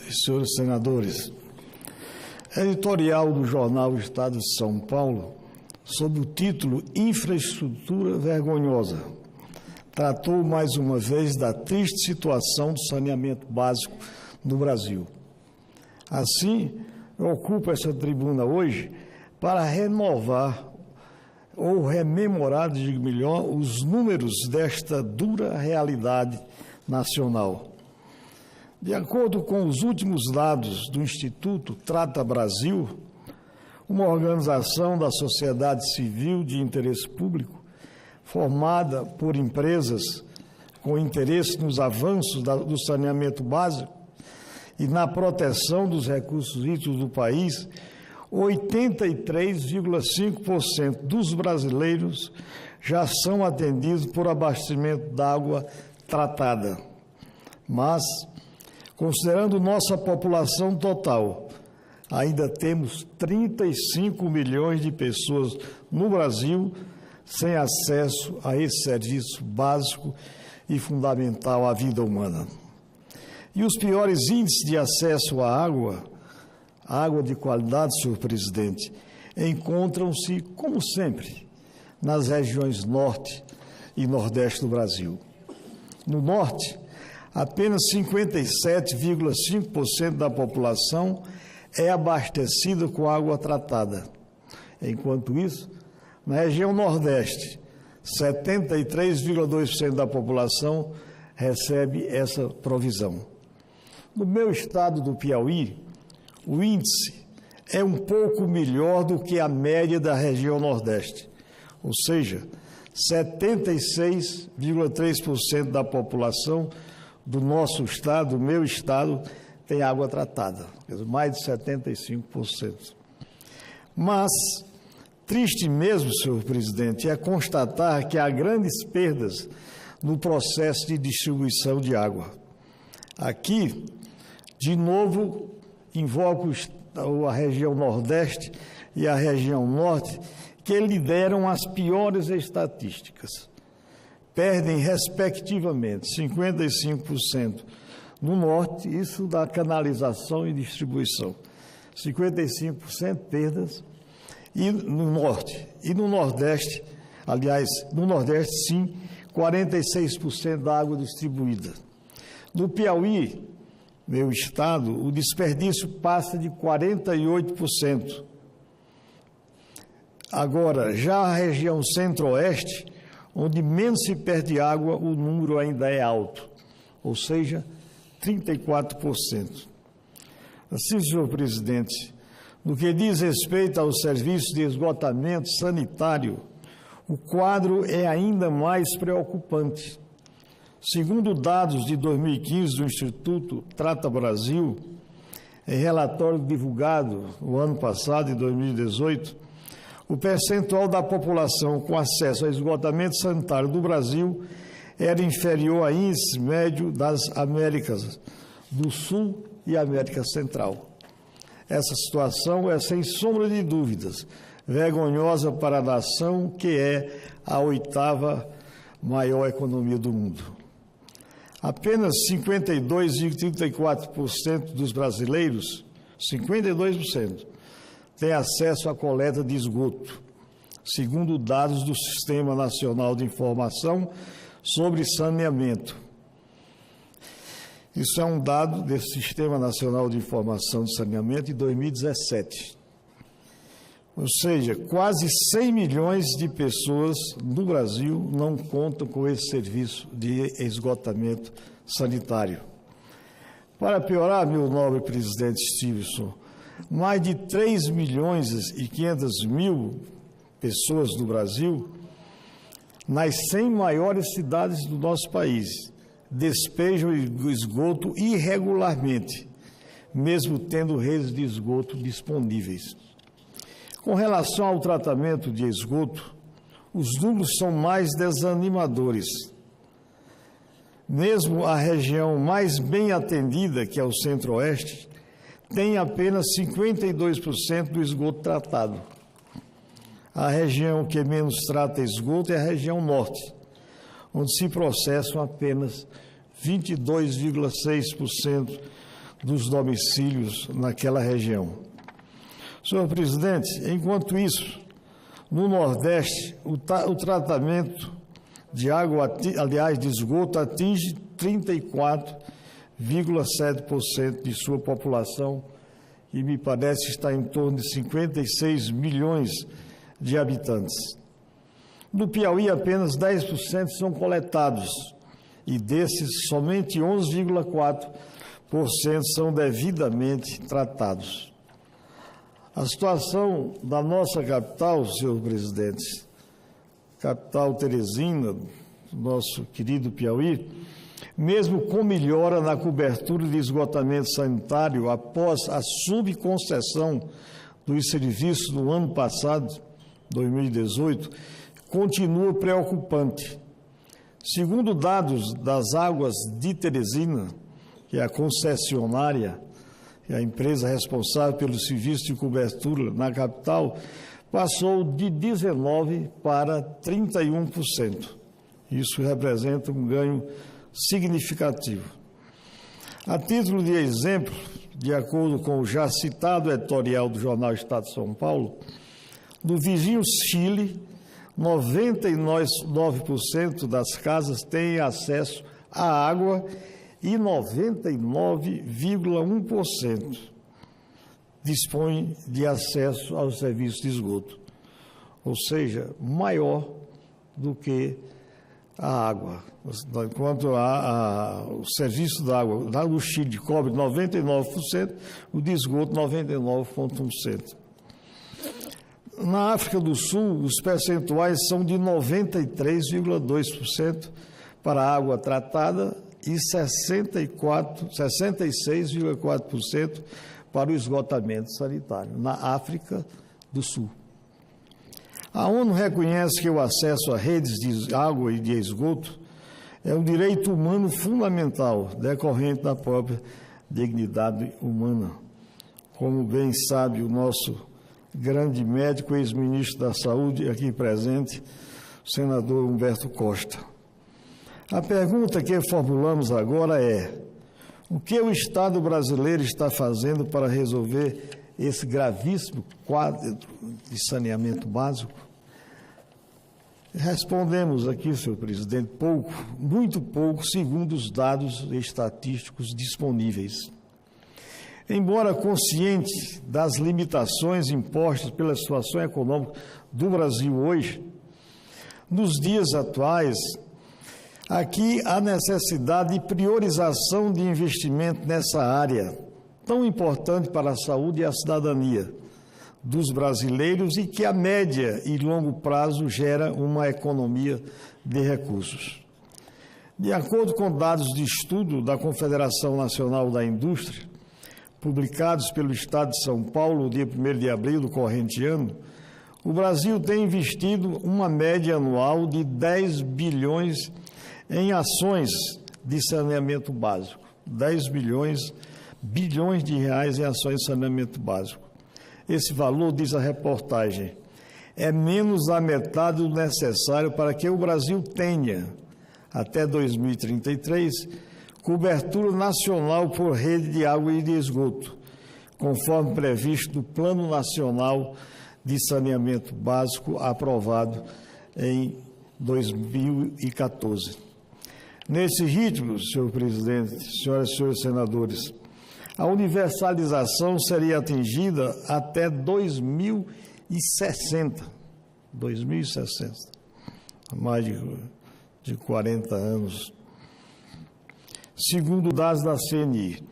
e senhores senadores, editorial do jornal Estado de São Paulo, sob o título Infraestrutura Vergonhosa, tratou mais uma vez da triste situação do saneamento básico no Brasil. Assim, eu ocupo essa tribuna hoje para renovar ou rememorar, digo melhor, os números desta dura realidade nacional. De acordo com os últimos dados do Instituto Trata Brasil, uma organização da sociedade civil de interesse público, formada por empresas com interesse nos avanços do saneamento básico e na proteção dos recursos hídricos do país, 83,5% dos brasileiros já são atendidos por abastecimento de água tratada. Mas, considerando nossa população total, ainda temos 35 milhões de pessoas no Brasil sem acesso a esse serviço básico e fundamental à vida humana. E os piores índices de acesso à água de qualidade, senhor presidente, encontram-se, como sempre, nas regiões norte e nordeste do Brasil. No norte, apenas 57,5% da população é abastecida com água tratada. Enquanto isso, na região nordeste, 73,2% da população recebe essa provisão. No meu estado do Piauí, o índice é um pouco melhor do que a média da região nordeste, ou seja, 76,3% da população do nosso estado, do meu estado, tem água tratada, mais de 75%. Mas, triste mesmo, senhor presidente, é constatar que há grandes perdas no processo de distribuição de água. Aqui, de novo, invoco a região Nordeste e a região Norte, que lideram as piores estatísticas. Perdem, respectivamente, 55% no Norte, isso da canalização e distribuição. 55% perdas e no Norte. E no Nordeste, aliás, no Nordeste, sim, 46% da água distribuída. No Piauí, meu estado, o desperdício passa de 48%. Agora, já a região Centro-Oeste, onde menos se perde água, o número ainda é alto, ou seja, 34%. Assim, senhor presidente, no que diz respeito ao serviço de esgotamento sanitário, o quadro é ainda mais preocupante. Segundo dados de 2015 do Instituto Trata Brasil, em relatório divulgado no ano passado, em 2018, o percentual da população com acesso a esgotamento sanitário do Brasil era inferior ao índice médio das Américas do Sul e América Central. Essa situação é, sem sombra de dúvidas, vergonhosa para a nação, que é a 8ª maior economia do mundo. Apenas 52,34% dos brasileiros, 52%, têm acesso à coleta de esgoto, segundo dados do Sistema Nacional de Informação sobre Saneamento. Isso é um dado desse Sistema Nacional de Informação de Saneamento de 2017. Ou seja, quase 100 milhões de pessoas no Brasil não contam com esse serviço de esgotamento sanitário. Para piorar, meu nobre presidente Stevenson, mais de 3 milhões e 500 mil pessoas do Brasil, nas 100 maiores cidades do nosso país, despejam o esgoto irregularmente, mesmo tendo redes de esgoto disponíveis. Com relação ao tratamento de esgoto, os números são mais desanimadores. Mesmo a região mais bem atendida, que é o Centro-Oeste, tem apenas 52% do esgoto tratado. A região que menos trata esgoto é a região Norte, onde se processam apenas 22,6% dos domicílios naquela região. Senhor presidente, enquanto isso, no Nordeste, o tratamento de água, aliás, de esgoto, atinge 34,7% de sua população, e me parece estar em torno de 56 milhões de habitantes. No Piauí, apenas 10% são coletados, e desses, somente 11,4% são devidamente tratados. A situação da nossa capital, senhor presidente, capital Teresina, nosso querido Piauí, mesmo com melhora na cobertura de esgotamento sanitário após a subconcessão dos serviços no ano passado, 2018, continua preocupante. Segundo dados das Águas de Teresina, que é a concessionária, que é a empresa responsável pelo serviço de cobertura na capital, passou de 19% para 31%. Isso representa um ganho significativo. A título de exemplo, de acordo com o já citado editorial do jornal Estado de São Paulo, no vizinho Chile, 99% das casas têm acesso à água e 99,1% dispõem de acesso ao serviço de esgoto, ou seja, maior do que a água. Enquanto o serviço da água no Chile cobre 99%, o de esgoto 99,1%. Na África do Sul, os percentuais são de 93,2% para a água tratada e 66,4% para o esgotamento sanitário, na África do Sul. A ONU reconhece que o acesso a redes de água e de esgoto é um direito humano fundamental, decorrente da própria dignidade humana. Como bem sabe o nosso grande médico, ex-ministro da Saúde, aqui presente, o senador Humberto Costa. A pergunta que formulamos agora é: o que o Estado brasileiro está fazendo para resolver esse gravíssimo quadro de saneamento básico? Respondemos aqui, senhor presidente, pouco, muito pouco, segundo os dados estatísticos disponíveis. Embora consciente das limitações impostas pela situação econômica do Brasil hoje, nos dias atuais, aqui há necessidade de priorização de investimento nessa área, tão importante para a saúde e a cidadania dos brasileiros e que a média e longo prazo gera uma economia de recursos. De acordo com dados de estudo da Confederação Nacional da Indústria, publicados pelo Estado de São Paulo, no dia 1º de abril do corrente ano, o Brasil tem investido uma média anual de 10 bilhões em ações de saneamento básico. 10 bilhões de reais em ações de saneamento básico. Esse valor, diz a reportagem, é menos da metade do necessário para que o Brasil tenha, até 2033, cobertura nacional por rede de água e de esgoto, conforme previsto no Plano Nacional de Saneamento Básico, aprovado em 2014. Nesse ritmo, senhor presidente, senhoras e senhores senadores, a universalização seria atingida até 2060, há mais de 40 anos, segundo dados da CNI.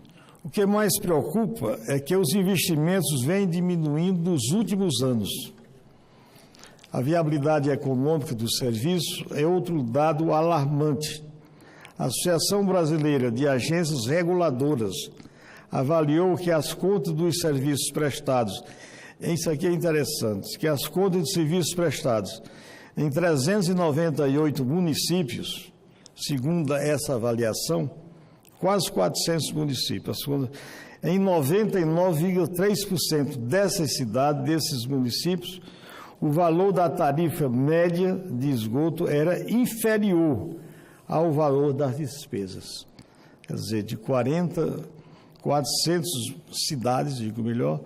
O que mais preocupa é que os investimentos vêm diminuindo nos últimos anos. A viabilidade econômica do serviço é outro dado alarmante. A Associação Brasileira de Agências Reguladoras avaliou que as contas dos serviços prestados, isso aqui é interessante, que as contas de serviços prestados em 398 municípios, segundo essa avaliação, quase 400 municípios, em 99,3% dessas cidades, desses municípios, o valor da tarifa média de esgoto era inferior ao valor das despesas. Quer dizer, de 40 400 cidades, digo melhor,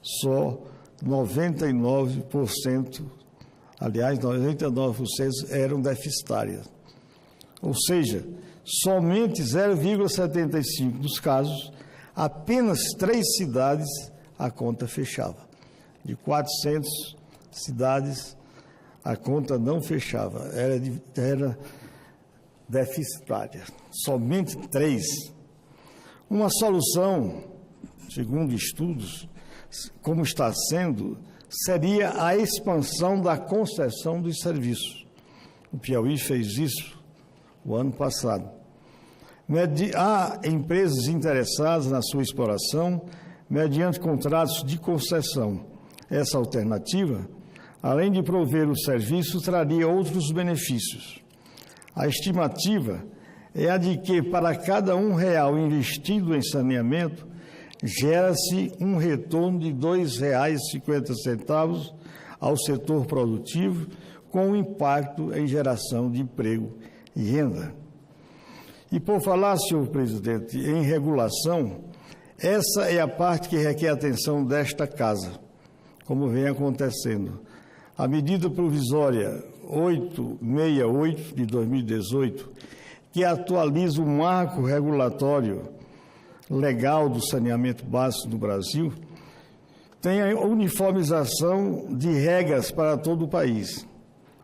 só 99%, aliás, 99% eram deficitárias. Ou seja, somente 0,75% dos casos, apenas 3 cidades a conta fechava. De 400 cidades, a conta não fechava, era deficitária. Somente 3. Uma solução, segundo estudos, como está sendo, seria a expansão da concessão dos serviços. O Piauí fez isso o ano passado. Há empresas interessadas na sua exploração mediante contratos de concessão. Essa alternativa, além de prover o serviço, traria outros benefícios. A estimativa é a de que, para cada R$1 investido em saneamento, gera-se um retorno de R$ 2,50 ao setor produtivo, com impacto em geração de emprego e renda. E por falar, senhor presidente, em regulação, essa é a parte que requer atenção desta casa, como vem acontecendo. A medida provisória 868 de 2018, que atualiza o marco regulatório legal do saneamento básico no Brasil, tem a uniformização de regras para todo o país.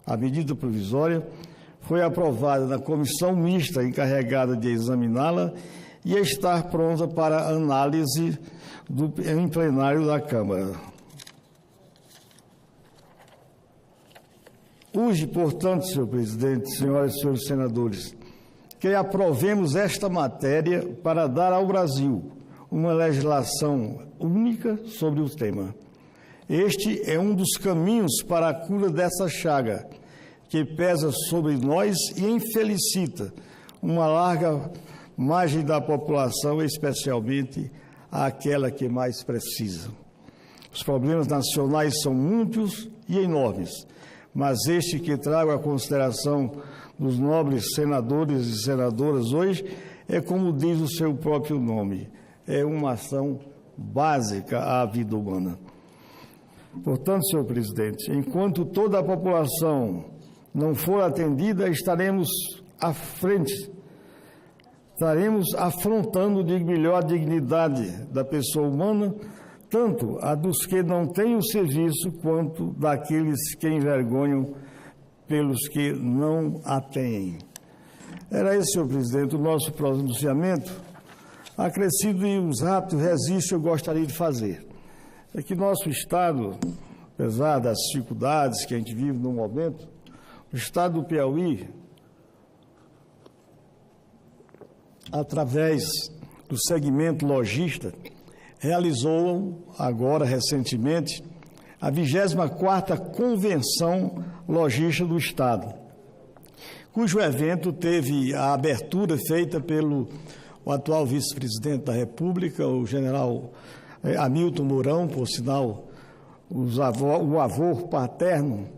A medida provisória foi aprovada na comissão mista encarregada de examiná-la e está pronta para análise em plenário da Câmara. Urge, portanto, senhor presidente, senhoras e senhores senadores, que aprovemos esta matéria para dar ao Brasil uma legislação única sobre o tema. Este é um dos caminhos para a cura dessa chaga, que pesa sobre nós e infelicita uma larga margem da população, especialmente aquela que mais precisa. Os problemas nacionais são muitos e enormes, mas este que trago à consideração dos nobres senadores e senadoras hoje é, como diz o seu próprio nome, é uma ação básica à vida humana. Portanto, senhor presidente, enquanto toda a população não for atendida, estaremos à frente, estaremos afrontando de melhor a dignidade da pessoa humana, tanto a dos que não têm o serviço, quanto daqueles que envergonham pelos que não a têm. Era esse, senhor presidente, o nosso pronunciamento. Acrescido e uns rápidos registros eu gostaria de fazer. É que nosso Estado, apesar das dificuldades que a gente vive no momento, o Estado do Piauí, através do segmento lojista, realizou agora, recentemente, a 24ª Convenção Logística do Estado, cujo evento teve a abertura feita pelo atual vice-presidente da República, o general Hamilton Mourão, por sinal, o avô paterno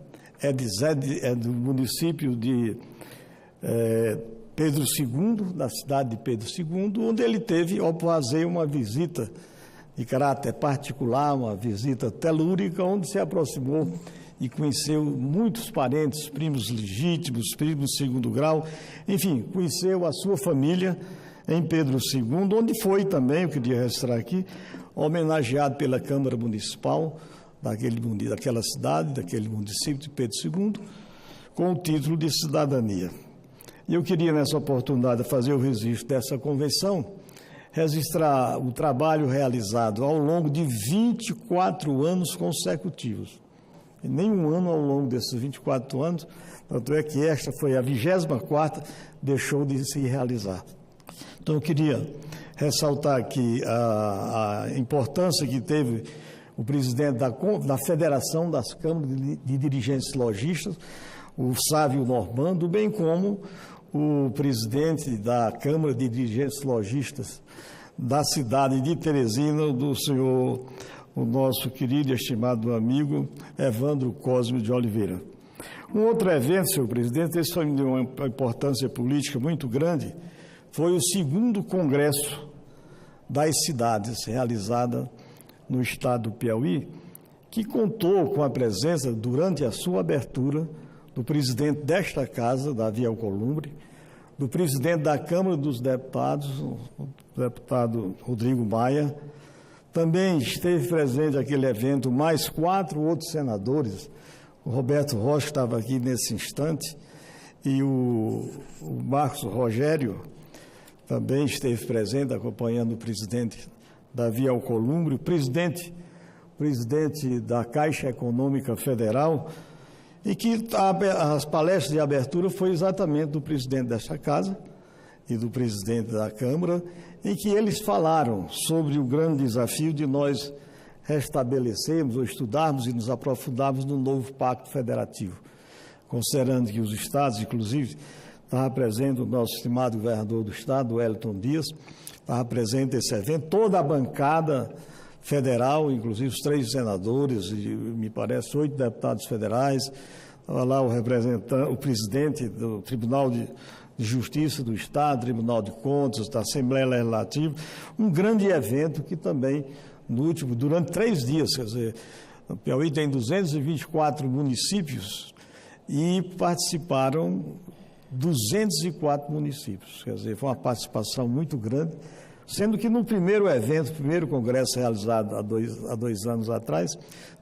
é do município de Pedro II, da cidade de Pedro II, onde ele teve ao fazer uma visita de caráter particular, uma visita telúrica, onde se aproximou e conheceu muitos parentes, primos legítimos, primos de segundo grau, enfim, conheceu a sua família em Pedro II, onde foi também, eu queria registrar aqui, homenageado pela Câmara Municipal daquela cidade, daquele município de Pedro II, com o título de cidadania. E eu queria, nessa oportunidade, fazer o registro dessa convenção, registrar o trabalho realizado ao longo de 24 anos consecutivos. E nenhum ano ao longo desses 24 anos, tanto é que esta foi a 24ª, deixou de se realizar. Então, eu queria ressaltar aqui a importância que teve o presidente da Federação das Câmaras de Dirigentes Lojistas, o Sávio Normando, bem como o presidente da Câmara de Dirigentes Lojistas da cidade de Teresina, o nosso querido e estimado amigo Evandro Cosme de Oliveira. Um outro evento, senhor presidente, esse foi de uma importância política muito grande, foi o 2º Congresso das cidades, realizada no estado do Piauí, que contou com a presença, durante a sua abertura, do presidente desta casa, Davi Alcolumbre, do presidente da Câmara dos Deputados, o deputado Rodrigo Maia. Também esteve presente naquele evento mais 4 outros senadores. O Roberto Rocha estava aqui nesse instante e o Marcos Rogério também esteve presente, acompanhando o presidente Davi Alcolumbre, o presidente da Caixa Econômica Federal, e que as palestras de abertura foi exatamente do presidente desta casa e do presidente da Câmara, em que eles falaram sobre o grande desafio de nós restabelecermos ou estudarmos e nos aprofundarmos no novo pacto federativo, considerando que os estados, inclusive, estava presente o nosso estimado governador do estado, Wellington Dias, estava presente esse evento, toda a bancada federal, inclusive os 3 senadores e, me parece, 8 deputados federais, estava lá o representante, o presidente do Tribunal de Justiça do Estado, Tribunal de Contas, da Assembleia Legislativa, um grande evento que também, durante 3 dias, quer dizer, o Piauí tem 224 municípios e participaram 204 municípios, quer dizer, foi uma participação muito grande, sendo que no primeiro evento, primeiro congresso realizado há dois anos atrás,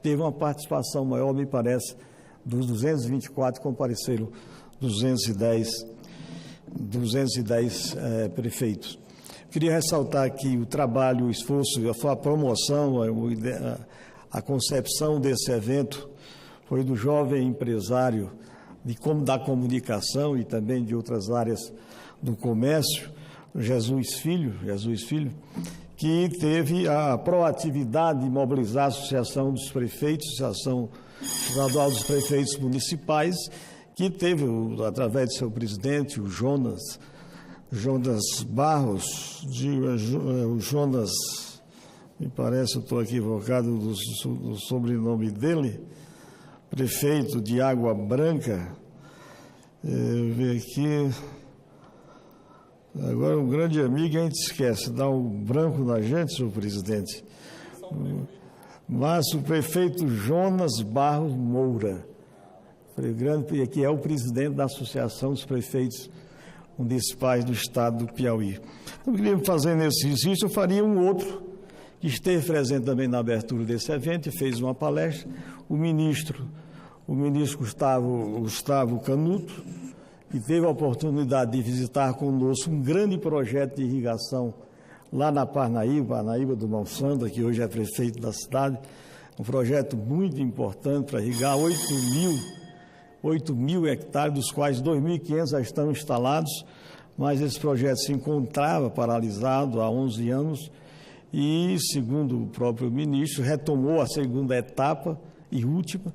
teve uma participação maior, me parece, dos 224 compareceram 210 prefeitos. Queria ressaltar aqui o trabalho, o esforço, a promoção, a concepção desse evento foi do jovem empresário da comunicação e também de outras áreas do comércio, Jesus Filho, que teve a proatividade de mobilizar a Associação dos Prefeitos, Associação Estadual dos Prefeitos Municipais, que teve, através de seu presidente, o Jonas Barros, o Jonas, me parece, eu estou equivocado do sobrenome dele, prefeito de Água Branca, ver aqui, agora um grande amigo, a gente esquece, dá um branco na gente, senhor presidente, mas o prefeito Jonas Barros Moura, que é o presidente da Associação dos Prefeitos Municipais do Estado do Piauí. Eu queria fazer nesse exercício, eu faria um outro, que esteve presente também na abertura desse evento e fez uma palestra, o ministro Gustavo Canuto, que teve a oportunidade de visitar conosco um grande projeto de irrigação lá na Parnaíba do Monsanto, que hoje é prefeito da cidade, um projeto muito importante para irrigar 8 mil hectares, dos quais 2.500 já estão instalados, mas esse projeto se encontrava paralisado há 11 anos e, segundo o próprio ministro, retomou a segunda etapa e última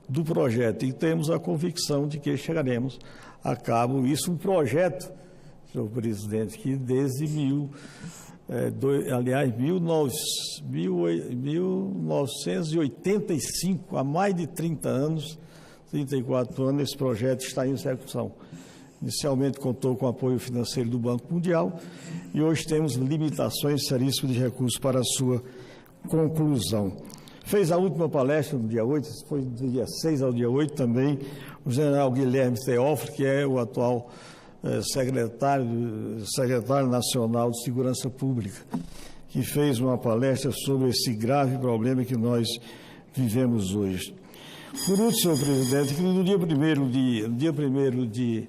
do projeto. E temos a convicção de que chegaremos a cabo. Isso um projeto, senhor presidente, que desde 1985, há mais de 30 anos, 34 anos, esse projeto está em execução. Inicialmente contou com apoio financeiro do Banco Mundial e hoje temos limitações seríssimas de recursos para a sua conclusão. Fez a última palestra no dia 8, foi do dia 6 ao dia 8 também, o general Guilherme Teófilo, que é o atual secretário nacional de Segurança Pública, que fez uma palestra sobre esse grave problema que nós vivemos hoje. Por último, senhor presidente, que no dia 1º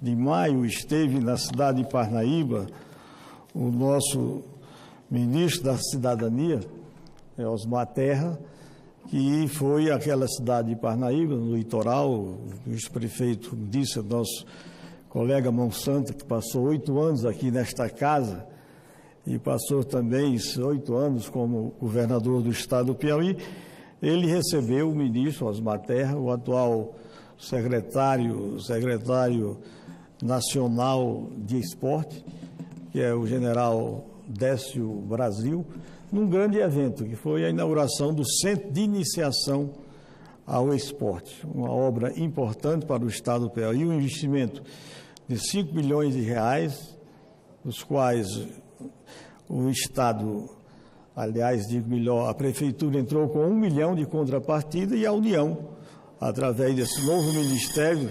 de maio esteve na cidade de Parnaíba o nosso ministro da Cidadania, Osmar Terra, que foi àquela cidade de Parnaíba, no litoral, o vice-prefeito disse, nosso colega Monsanto, que passou 8 anos aqui nesta casa e passou também 8 anos como governador do estado do Piauí. Ele recebeu o ministro Osmar Terra, o atual secretário nacional de esporte, que é o general Décio Brasil, num grande evento, que foi a inauguração do Centro de Iniciação ao Esporte, uma obra importante para o estado do Piauí, um investimento de 5 milhões de reais, dos quais o Estado, aliás, digo melhor, a Prefeitura entrou com 1 milhão de contrapartida e a União, através desse novo ministério,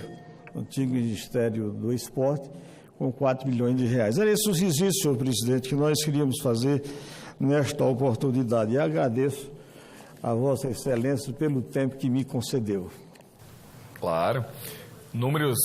o antigo Ministério do Esporte, com 4 milhões de reais. Era esse o exercício, senhor presidente, que nós queríamos fazer nesta oportunidade. E agradeço a Vossa Excelência pelo tempo que me concedeu. Claro. Números